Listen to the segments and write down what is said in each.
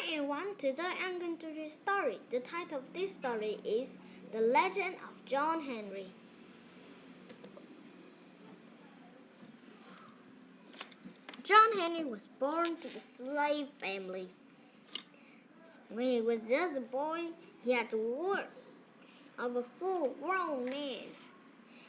Hi everyone, today I'm going to read a story. The title of this story is The Legend of John Henry. John Henry was born to a slave family. When he was just a boy, he had the work of a full-grown man.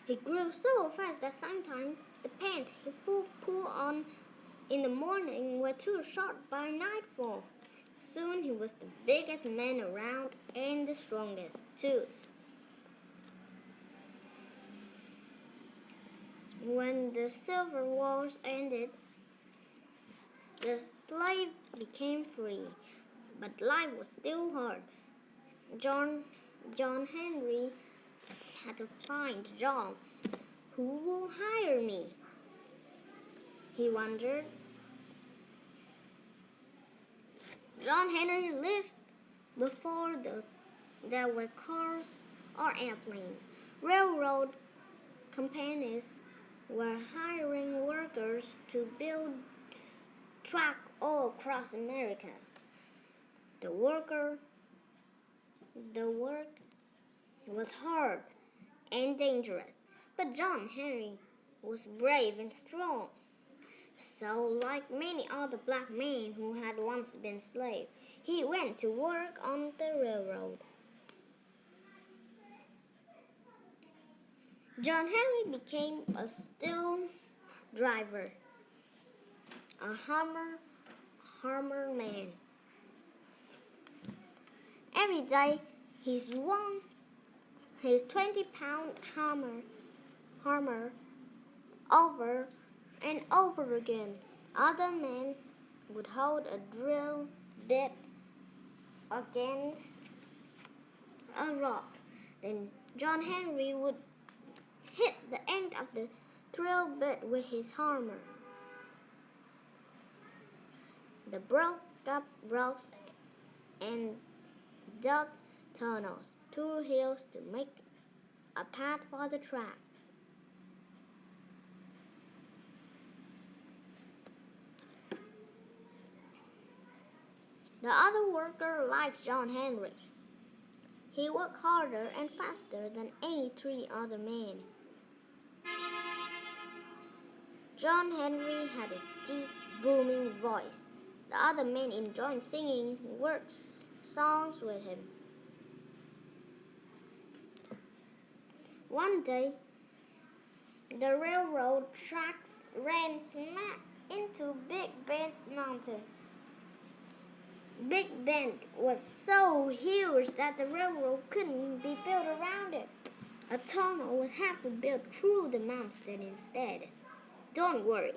He grew so fast that sometimes the pants he put on in the morning were too short by nightfall. Soon he was the biggest man around and the strongest too. When the Civil Wars ended, the slave became free, but life was still hard. John Henry had to find a job. Who will hire me? He wondered. John Henry lived before there were cars or airplanes. Railroad companies were hiring workers to build tracks all across America. The work was hard and dangerous, but John Henry was brave and strong. So, like many other black men who had once been slaves, he went to work on the railroad. John Henry became a steel driver, a hammer man. Every day, he swung his 20-pound hammer over and over again. Other men would hold a drill bit against a rock. Then John Henry would hit the end of the drill bit with his hammer. They broke up rocks and dug tunnels through hills to make a path for the tracks. The other worker liked John Henry. He worked harder and faster than any three other men. John Henry had a deep, booming voice. The other men enjoyed singing work songs with him. One day, the railroad tracks ran smack into Big Bend Mountain. Big Bend was so huge that the railroad couldn't be built around it. A tunnel would have to build through the mountain instead. Don't worry,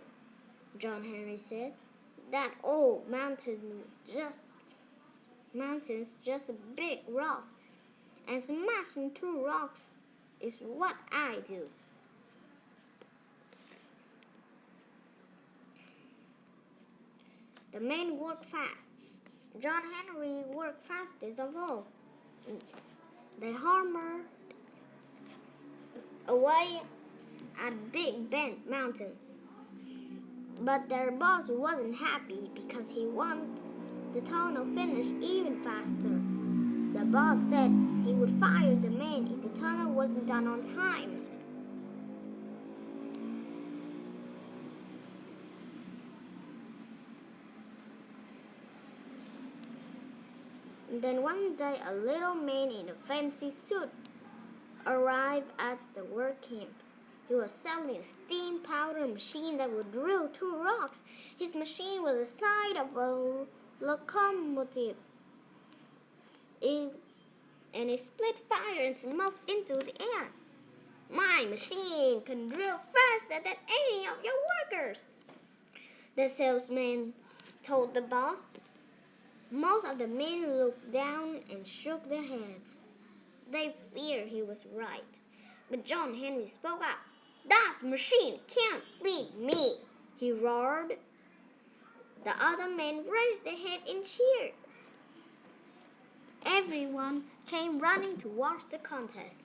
John Henry said. That old mountain's just a big rock, and smashing through rocks is what I do. The men worked fast. John Henry worked fastest of all. They hammered away at Big Bend Mountain. But their boss wasn't happy because he wanted the tunnel finished even faster. The boss said he would fire the men if the tunnel wasn't done on time. Then one day a little man in a fancy suit arrived at the work camp. He was selling a steam powder machine that would drill through rocks. His machine was the size of a locomotive. And it split fire and smoke into the air. My machine can drill faster than any of your workers, the salesman told the boss. Most of the men looked down and shook their heads. They feared he was right. But John Henry spoke up. That machine can't beat me, he roared. The other men raised their head and cheered. Everyone came running to watch the contest.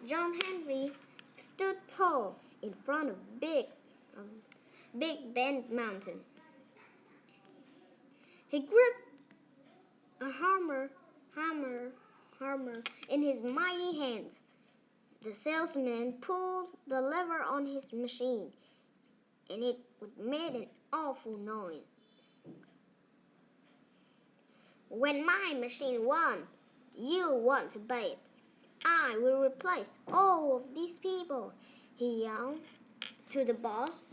John Henry stood tall in front of Big Bend Mountain. He gripped a hammer, hammer in his mighty hands. The salesman pulled the lever on his machine, and it made an awful noise. When my machine won, you want to pay it. I will replace all of these people, he yelled to the boss.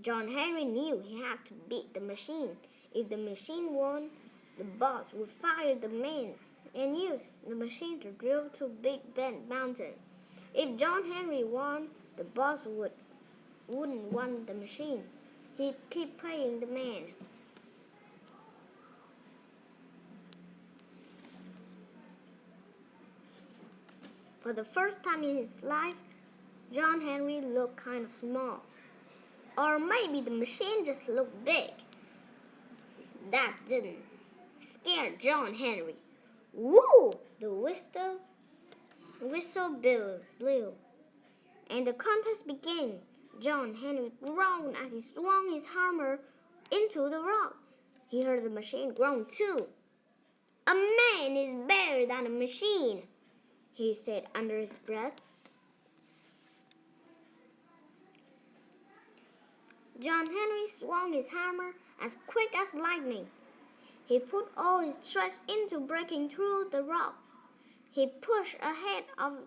John Henry knew he had to beat the machine. If the machine won, the boss would fire the man and use the machine to drill to Big Bend Mountain. If John Henry won, the boss wouldn't want the machine. He'd keep paying the man. For the first time in his life, John Henry looked kind of small. Or maybe the machine just looked big. That didn't scare John Henry. Woo! The whistle blew, and the contest began. John Henry groaned as he swung his hammer into the rock. He heard the machine groan too. A man is better than a machine, he said under his breath. John Henry swung his hammer as quick as lightning. He put all his strength into breaking through the rock. He pushed ahead of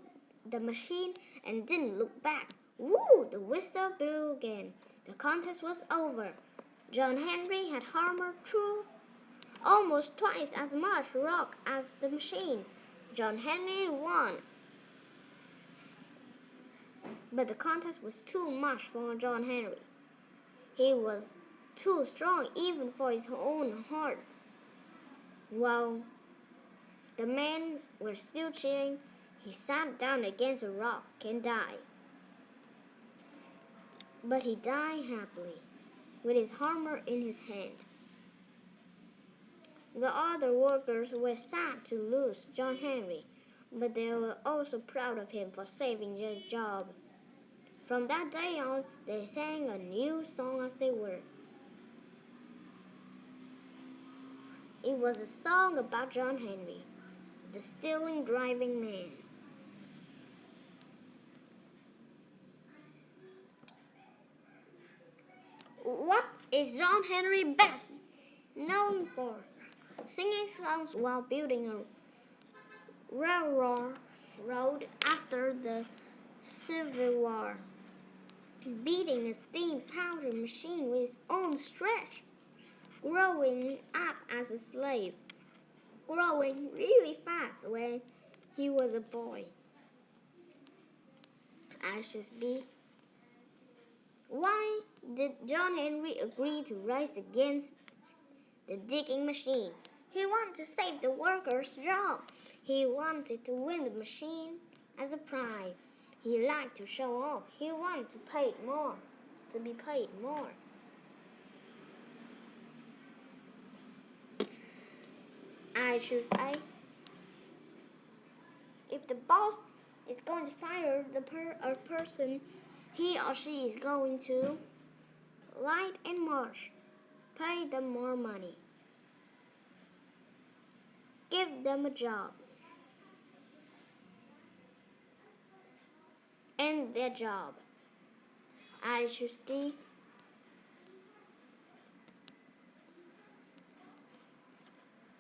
the machine and didn't look back. Woo! The whistle blew again. The contest was over. John Henry had hammered through almost twice as much rock as the machine. John Henry won. But the contest was too much for John Henry. He was too strong even for his own heart. While the men were still cheering, he sat down against a rock and died. But he died happily, with his hammer in his hand. The other workers were sad to lose John Henry, but they were also proud of him for saving their job. From that day on, they sang a new song as they worked. It was a song about John Henry, the stealing driving man. What is John Henry best known for? Singing songs while building a railroad after the Civil War, beating a steam powder machine with his own stretch, growing up as a slave, growing really fast when he was a boy. I should be. Why did John Henry agree to race against the digging machine? He wanted to save the workers' job. He wanted to win the machine as a prize. He liked to show off. He wanted to be paid more. I should say, if the boss is going to fire a person, he or she is going to light and march, pay them more money, give them a job, end their job. I should see.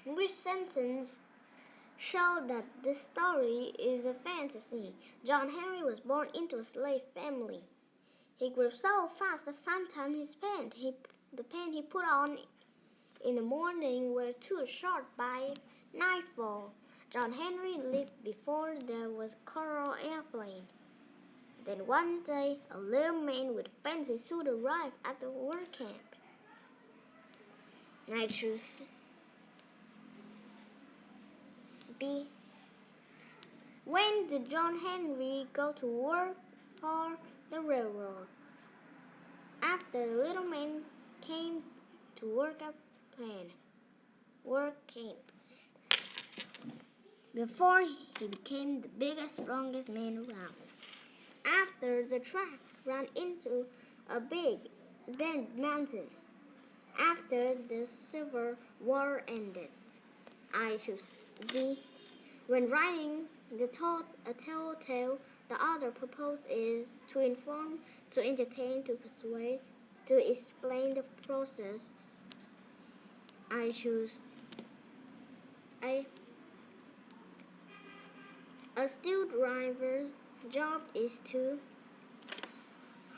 Which sentence show that this story is a fantasy. John Henry was born into a slave family. He grew so fast that sometimes the pants he put on in the morning were too short by nightfall. John Henry lived before there was a color airplane. Then one day, a little man with a fancy suit arrived at the work camp. I choose B. When did John Henry go to work for the railroad? After the little man came to work camp. Before he became the biggest, strongest man around. After the track ran into a big bend mountain. after the Civil War ended. I choose D. When writing a telltale, the author purpose is to inform, to entertain, to persuade, to explain the process. I choose A. A steel driver's job is to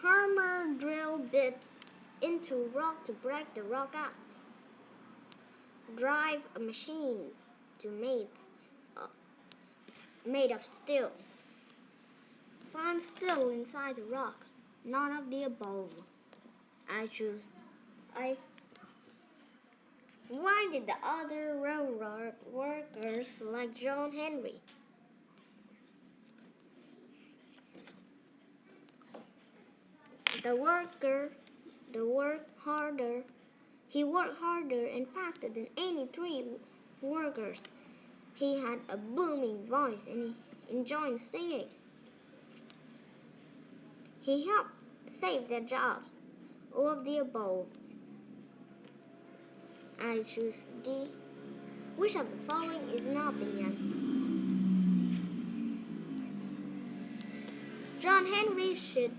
hammer drill bits into rock to break the rock up. Drive a machine to made of steel. Find steel inside the rocks. None of the above. I choose A. Why did the other railroad workers like John Henry? The He worked harder and faster than any three workers. He had a booming voice and he enjoyed singing. He helped save their jobs. All of the above. I choose D. Which of the following is an opinion? John Henry should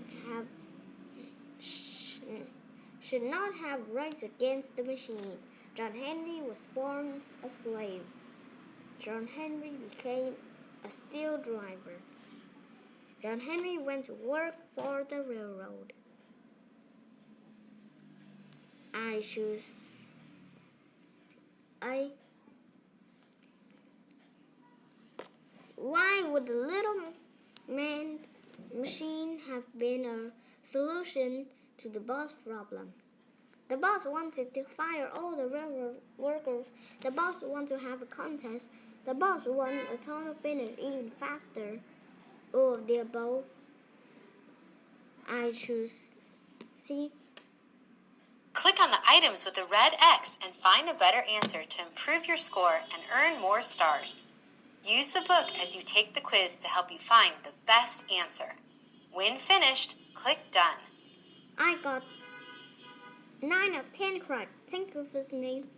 not have rights against the machine. John Henry was born a slave. John Henry became a steel driver. John Henry went to work for the railroad. I choose A. Why would the little man machine have been a solution to the boss problem? The boss wanted to fire all the railroad workers. The boss wanted to have a contest. The boss wanted a tunnel finish even faster. All of the above. I choose C. Click on the items with the red X and find a better answer to improve your score and earn more stars. Use the book as you take the quiz to help you find the best answer. When finished, click Done. I got 9 of 10 correct. Thank you for listening.